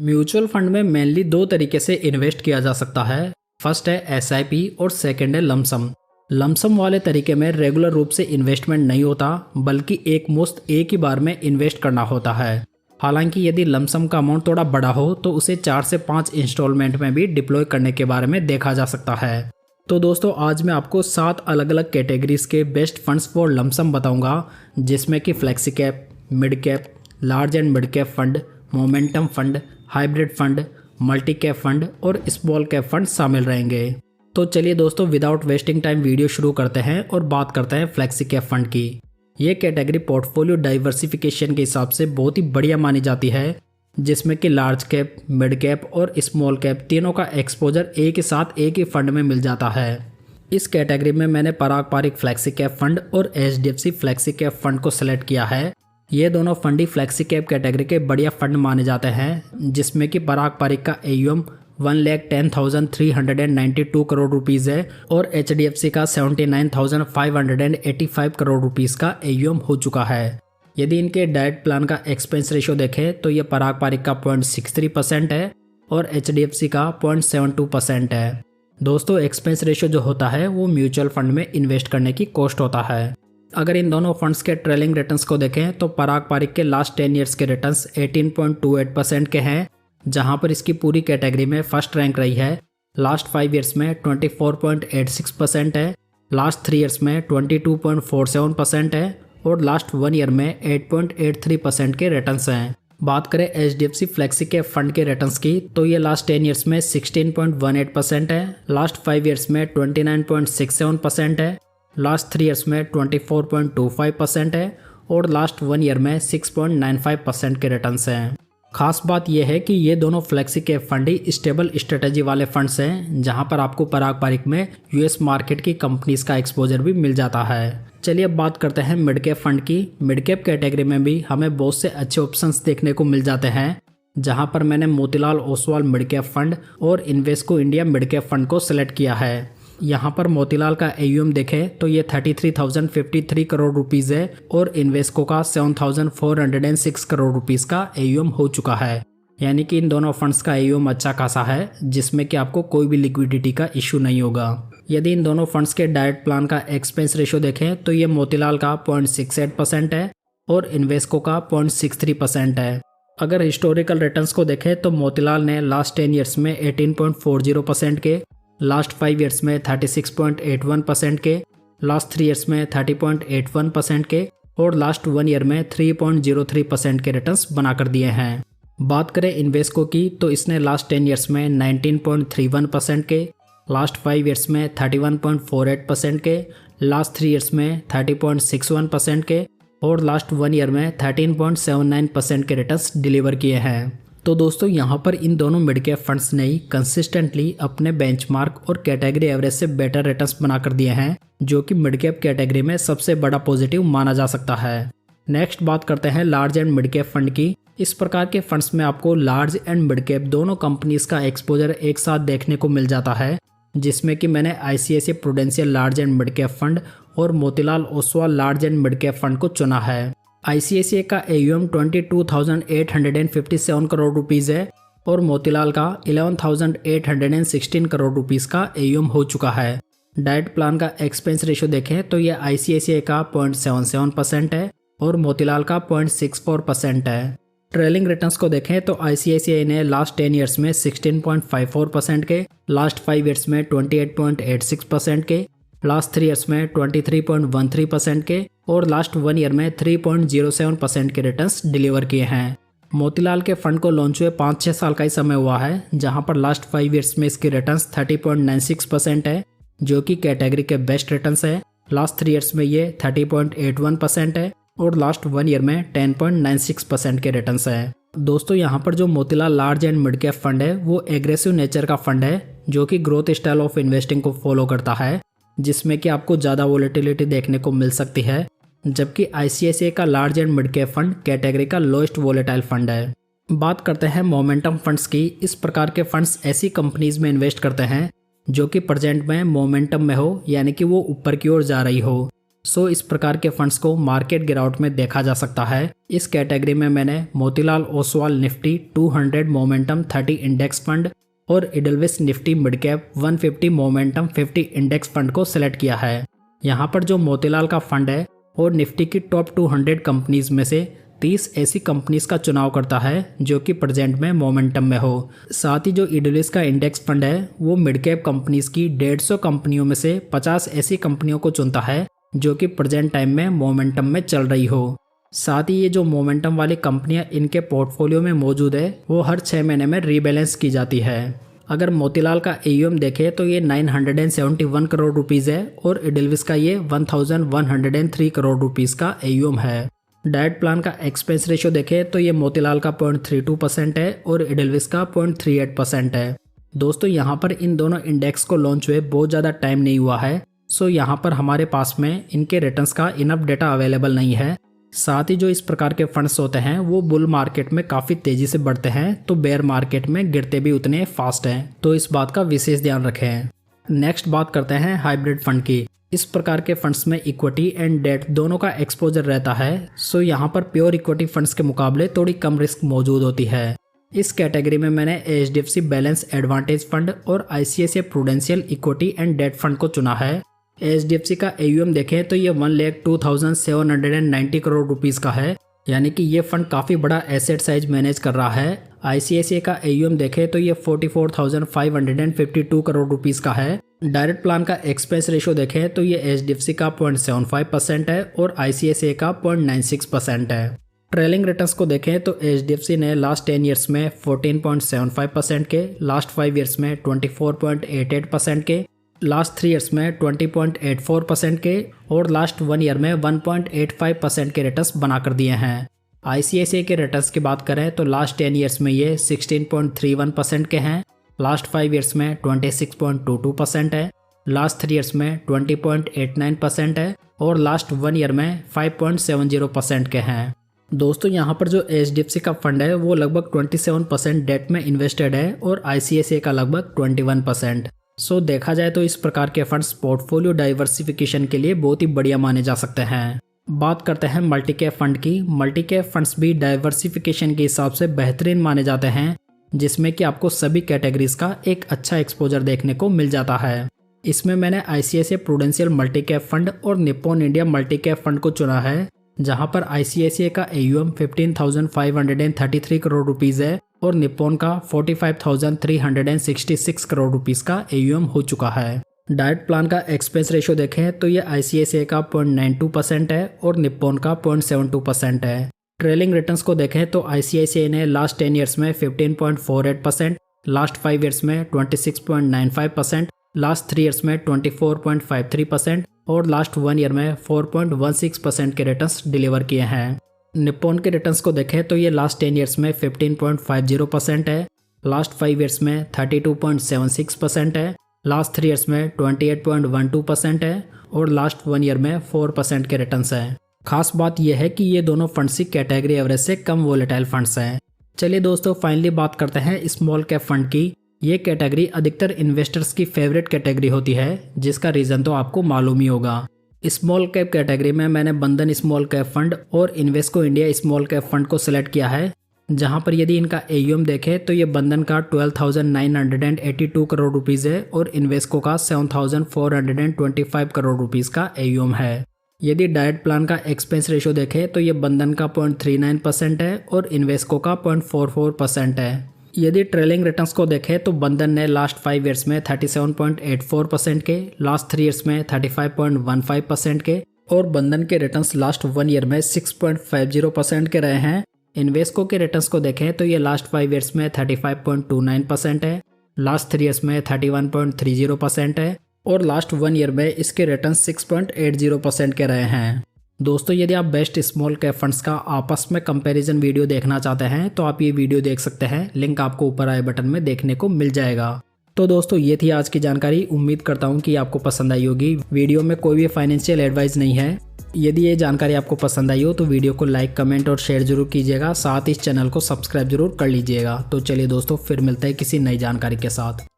Mutual fund में mainly दो तरीके से इन्वेस्ट किया जा सकता है। फर्स्ट है एसआईपी और सेकंड है लमसम। लमसम वाले तरीके में रेगुलर रूप से इन्वेस्टमेंट नहीं होता, बल्कि एक मुश्त एक ही बार में इन्वेस्ट करना होता है। हालांकि यदि लमसम का अमाउंट थोड़ा बड़ा हो तो उसे 4 से 5 इंस्टॉलमेंट में भी डिप्लॉय करने के बारे में देखा जा सकता है। तो दोस्तों आज मैं आपको 7 अलग अलग कैटेगरीज के बेस्ट फंड्स फॉर लमसम बताऊंगा, जिसमें कि flexi cap, mid cap, large and mid cap fund, momentum fund, hybrid fund, multi cap fund और स्मॉल कैप फंड शामिल रहेंगे। तो चलिए दोस्तों विदाउट वेस्टिंग टाइम वीडियो शुरू करते हैं और बात करते हैं फ्लेक्सी कैप फंड की। ये कैटेगरी पोर्टफोलियो डाइवर्सिफिकेशन के हिसाब से बहुत ही बढ़िया मानी जाती है, जिसमें कि लार्ज कैप, मिड कैप और स्मॉल कैप तीनों का एक्सपोजर एक ही साथ एक ही फंड में मिल जाता है। इस कैटेगरी में मैंने पराग पारिक फ्लेक्सी कैप फंड और एचडीएफसी फ्लेक्सी कैप फंड को सिलेक्ट किया है। ये दोनों फंड ही फ्लेक्सी कैप कैटेगरी के बढ़िया फंड माने जाते हैं, जिसमें कि पराग पारिक का AUM 1,10,392 करोड़ रुपीज़ है और एचडीएफसी का 79,585 करोड़ रुपीज़ का AUM हो चुका है। यदि इनके डायरेक्ट प्लान का एक्सपेंस रेशियो देखें तो ये पराग पारिक का 0.63% है और एचडीएफसी का 0.72% है। दोस्तों एक्सपेंस रेशियो जो होता है वो म्यूचुअल फंड में इन्वेस्ट करने की कॉस्ट होता है। अगर इन दोनों फंड्स के ट्रेलिंग रिटर्न्स को देखें तो पराग पारिक के लास्ट 10 ईयर्स के रिटर्न्स 18.28% के हैं, जहां पर इसकी पूरी कैटेगरी में फर्स्ट रैंक रही है। लास्ट 5 ईयर्स में 24.86% है, लास्ट 3 ईयर्स में 22.47% है और लास्ट 1 ईयर में 8.83% के रिटर्न्स हैं। बात करें एचडीएफसी फ्लेक्सी कैप फंड के रिटर्न्स की तो ये लास्ट 10 ईयर्स में 16.18% है, लास्ट 5 ईयर्स में 29.67% है, लास्ट 3 ईयर्स में 24.25% है और लास्ट 1 ईयर में 6.95% के रिटर्न्स हैं। खास बात यह है कि ये दोनों फ्लेक्सी कैप फंड ही स्टेबल स्ट्रेटेजी वाले फंड्स हैं, जहां पर आपको पराग पारिक में यूएस मार्केट की कंपनीज का एक्सपोजर भी मिल जाता है। चलिए अब बात करते हैं मिड कैप फंड की। मिड कैप कैटेगरी में भी हमें बहुत से अच्छे ऑप्शंस देखने को मिल जाते हैं, जहां पर मैंने Motilal Oswal mid cap fund और Invesco India mid cap fund को सिलेक्ट किया है। यहाँ पर मोतीलाल का AUM देखें तो ये 33,053 करोड़ रुपीज़ है और इन्वेस्को का 7,406 करोड़ रुपीज़ का AUM हो चुका है। यानी कि इन दोनों फंड्स का AUM अच्छा खासा है, जिसमें कि आपको कोई भी लिक्विडिटी का इशू नहीं होगा। यदि इन दोनों फंड्स के डायरेक्ट प्लान का एक्सपेंस रेशियो देखें तो ये मोतीलाल का 0.68% है और इन्वेस्को का 0.63% है। अगर हिस्टोरिकल रिटर्न्स को देखें तो मोतीलाल ने लास्ट 10 ईयर्स में 18.40% के, लास्ट 5 ईयर्स में 36.81% के, लास्ट 3 ईयर्स में 30.81% के और लास्ट 1 ईयर में 3.03% के रिटर्न्स बनाकर दिए हैं। बात करें इन्वेस्को की तो इसने लास्ट 10 ईयर्स में 19.31% के, लास्ट 5 ईयर्स में 31.48% के, लास्ट 3 ईयर्स में 30.61% के और लास्ट 1 ईयर में 13.79% के रिटर्न्स डिलीवर किए हैं। तो दोस्तों यहाँ पर इन दोनों मिड कैप फंड्स ने कंसिस्टेंटली अपने बेंचमार्क और कैटेगरी एवरेज से बेटर रिटर्न्स बनाकर दिए हैं, जो कि मिड कैप कैटेगरी में सबसे बड़ा पॉजिटिव माना जा सकता है। नेक्स्ट बात करते हैं large and mid cap fund की। इस प्रकार के फंड्स में आपको लार्ज एंड मिड कैप दोनों कंपनीज का एक्सपोजर एक साथ देखने को मिल जाता है, जिसमें कि मैंने ICICI Prudential large and mid cap fund और Motilal Oswal large and mid cap fund को चुना है। ICICI का AUM 22,857 करोड़ रुपीज़ है और मोतीलाल का 11,816 करोड़ रुपीज़ का AUM हो चुका है। डायरेक्ट प्लान का एक्सपेंस रेशियो देखें तो ये ICICI का 0.77% है और मोतीलाल का 0.64% है। ट्रेलिंग रिटर्न्स को देखें तो ICICI ने लास्ट 10 ईयर्स में 16.54% के, लास्ट 5 ईयर्स में 28.86% के, लास्ट 3 ईयर्स में 23.13% के और लास्ट 1 ईयर में 3.07% के रिटर्न्स डिलीवर किए हैं। मोतीलाल के फंड को लॉन्च हुए 5-6 साल का ही समय हुआ है, जहां पर लास्ट 5 ईयर्स में इसके रिटर्न्स 30.96% है, जो कि कैटेगरी के बेस्ट रिटर्न्स है। लास्ट 3 ईयर्स में ये 30.81% है और लास्ट 1 ईयर में 10.96% के रिटर्न्स है। दोस्तों यहाँ पर जो Motilal large and mid cap fund है वो एग्रेसिव नेचर का फंड है, जो कि ग्रोथ स्टाइल ऑफ इन्वेस्टिंग को फॉलो करता है, जिसमें कि आपको ज़्यादा वोलेटिलिटी देखने को मिल सकती है, जबकि ICICI का large and mid cap fund category का लोएस्ट वोलेटाइल फंड है। बात करते हैं मोमेंटम फंड्स की। इस प्रकार के फंड्स ऐसी कंपनीज में इन्वेस्ट करते हैं जो कि प्रेजेंट में मोमेंटम में हो, यानी कि वो ऊपर की ओर जा रही हो। सो इस प्रकार के फंड्स को मार्केट गिरावट में देखा जा सकता है। इस कैटेगरी में मैंने Motilal Oswal Nifty 200 momentum 30 index fund और Edelweiss Nifty mid cap 150 momentum 50 index fund को सिलेक्ट किया है। यहाँ पर जो मोतीलाल का फंड है और निफ्टी की टॉप 200 कंपनीज में से 30 ऐसी कंपनीज का चुनाव करता है जो कि प्रेजेंट में मोमेंटम में हो। साथ ही जो इडलिस का इंडेक्स फंड है वो मिड कैप कंपनीज की 150 कंपनियों में से 50 ऐसी कंपनियों को चुनता है जो कि प्रेजेंट टाइम में मोमेंटम में चल रही हो। साथ ही ये जो मोमेंटम वाली कंपनियां इनके पोर्टफोलियो में मौजूद है वो हर 6 महीने में रीबैलेंस की जाती है। अगर मोतीलाल का AUM देखें तो ये 971 करोड़ रुपीज़ है और इडलविस का ये 1103 करोड़ रुपीज़ का AUM है। डाइट प्लान का एक्सपेंस रेशियो देखें तो ये मोतीलाल का 0.32% है और इडलविस का 0.38% है। दोस्तों यहाँ पर इन दोनों इंडेक्स को लॉन्च हुए बहुत ज़्यादा टाइम नहीं हुआ है, सो यहाँ पर हमारे पास में इनके रिटर्न्स का इनफ डेटा अवेलेबल नहीं है। साथ ही जो इस प्रकार के फंड्स होते हैं वो बुल मार्केट में काफ़ी तेज़ी से बढ़ते हैं तो बेयर मार्केट में गिरते भी उतने फास्ट हैं, तो इस बात का विशेष ध्यान रखें। नेक्स्ट बात करते हैं हाइब्रिड फंड की। इस प्रकार के फंड्स में इक्विटी एंड डेट दोनों का एक्सपोजर रहता है, सो यहाँ पर प्योर इक्विटी फंड्स के मुकाबले थोड़ी कम रिस्क मौजूद होती है। इस कैटेगरी में मैंने HDFC बैलेंस एडवांटेज फंड और ICICI Prudential equity and debt fund को चुना है। HDFC का AUM देखें तो ये 1,02,790 करोड़ रुपीज़ का है, यानी कि ये फंड काफ़ी बड़ा एसेट साइज मैनेज कर रहा है। ICICI का AUM देखें तो ये 44,552 करोड़ रुपीज़ का है। डायरेक्ट प्लान का एक्सपेंस रेशियो देखें तो ये HDFC का 0.75% है और ICICI का 0.96% है। ट्रेलिंग रिटर्न्स को देखें तो HDFC ने लास्ट 10 ईयर्स में 14.75% के, लास्ट 5 ईयर्स में 24.88% के, लास्ट 3 ईयर्स में 20.84% के और लास्ट 1 ईयर में 1.85% के रिटर्न्स बना कर दिए हैं। ICICI के रिटर्न्स की बात करें तो लास्ट 10 ईयर्स में ये 16.31% के हैं, लास्ट 5 ईयर्स में 26.22% है, लास्ट 3 ईयर्स में 20.89% है और लास्ट 1 ईयर में 5.70% के हैं। दोस्तों यहाँ पर जो HDFC का फंड है वो लगभग 27% डेट में इन्वेस्टेड है और ICICI का लगभग 21%। सो देखा जाए तो इस प्रकार के फंड्स पोर्टफोलियो डाइवर्सिफिकेशन के लिए बहुत ही बढ़िया माने जा सकते हैं। बात करते हैं मल्टी कैप फंड की। मल्टी कैप फंड्स भी डाइवर्सिफिकेशन के हिसाब से बेहतरीन माने जाते हैं, जिसमें कि आपको सभी कैटेगरीज का एक अच्छा एक्सपोजर देखने को मिल जाता है। इसमें मैंने ICICI Prudential multi cap fund और Nippon India multi cap fund को चुना है, जहां पर ICICI का AUM 15,533 करोड़ रुपीज़ है और निप्पॉन का 45,366 करोड़ रुपीज़ का AUM हो चुका है। डाइट प्लान का एक्सपेंस रेशियो देखें तो ये ICICI का 0.92% है और निप्पॉन का 0.72% है। ट्रेलिंग रिटर्न्स को देखें तो ICICI ने लास्ट 10 ईयर्स में 15.48%, लास्ट 5 ईयर्स में 26.95%, लास्ट 3 ईयर्स में 24.53% और लास्ट 1 ईयर में 4.16% के रिटर्न्स डिलीवर किए हैं। निप्पॉन के रिटर्न्स को देखें तो ये लास्ट 10 ईयर्स में 15.50% है, लास्ट 5 ईयर्स में 32.76% है, लास्ट 3 ईयर्स में 28.12% है और लास्ट 1 ईयर में 4% के रिटर्न्स हैं। खास बात यह है कि ये दोनों फंड्स की कैटेगरी एवरेज से कम वोलेटाइल फंड्स हैं। चलिए दोस्तों फाइनली बात करते हैं स्मॉल कैप फंड की। ये कैटेगरी अधिकतर इन्वेस्टर्स की फेवरेट कैटेगरी होती है, जिसका रीज़न तो आपको मालूम ही होगा। स्मॉल कैप कैटेगरी में मैंने बंधन स्मॉल कैप फंड और Invesco India small cap fund को सिलेक्ट किया है, जहां पर यदि इनका AUM देखें तो ये बंधन का 12,982 करोड़ रुपीज़ है और इन्वेस्को का 7,425 करोड़ रुपीज़ का AUM है। यदि डाइट प्लान का एक्सपेंस रेशियो देखें तो ये बंधन का 0.39% है और इन्वेस्को का 0.44% है। यदि ट्रेलिंग रिटर्न्स को देखें तो बंधन ने लास्ट 5 ईयर्स में 37.84% के, लास्ट 3 ईयर्स में 35.15% के और बंधन के रिटर्न्स लास्ट 1 ईयर में 6.50% के रहे हैं। इन्वेस्को के रिटर्न्स को देखें तो ये लास्ट 5 ईयर्स में 35.29% है, लास्ट 3 ईयर्स में 31.30% है और लास्ट 1 ईयर में इसके रिटर्न्स 6.80% के रहे हैं। दोस्तों यदि आप बेस्ट स्मॉल कैप फंड्स का आपस में कंपैरिजन वीडियो देखना चाहते हैं तो आप ये वीडियो देख सकते हैं, लिंक आपको ऊपर आए बटन में देखने को मिल जाएगा। तो दोस्तों ये थी आज की जानकारी। उम्मीद करता हूँ कि आपको पसंद आई होगी। वीडियो में कोई भी फाइनेंशियल एडवाइस नहीं है। यदि ये जानकारी आपको पसंद आई हो तो वीडियो को लाइक, कमेंट और शेयर जरूर कीजिएगा। साथ ही इस चैनल को सब्सक्राइब जरूर कर लीजिएगा। तो चलिए दोस्तों फिर मिलते हैं किसी नई जानकारी के साथ।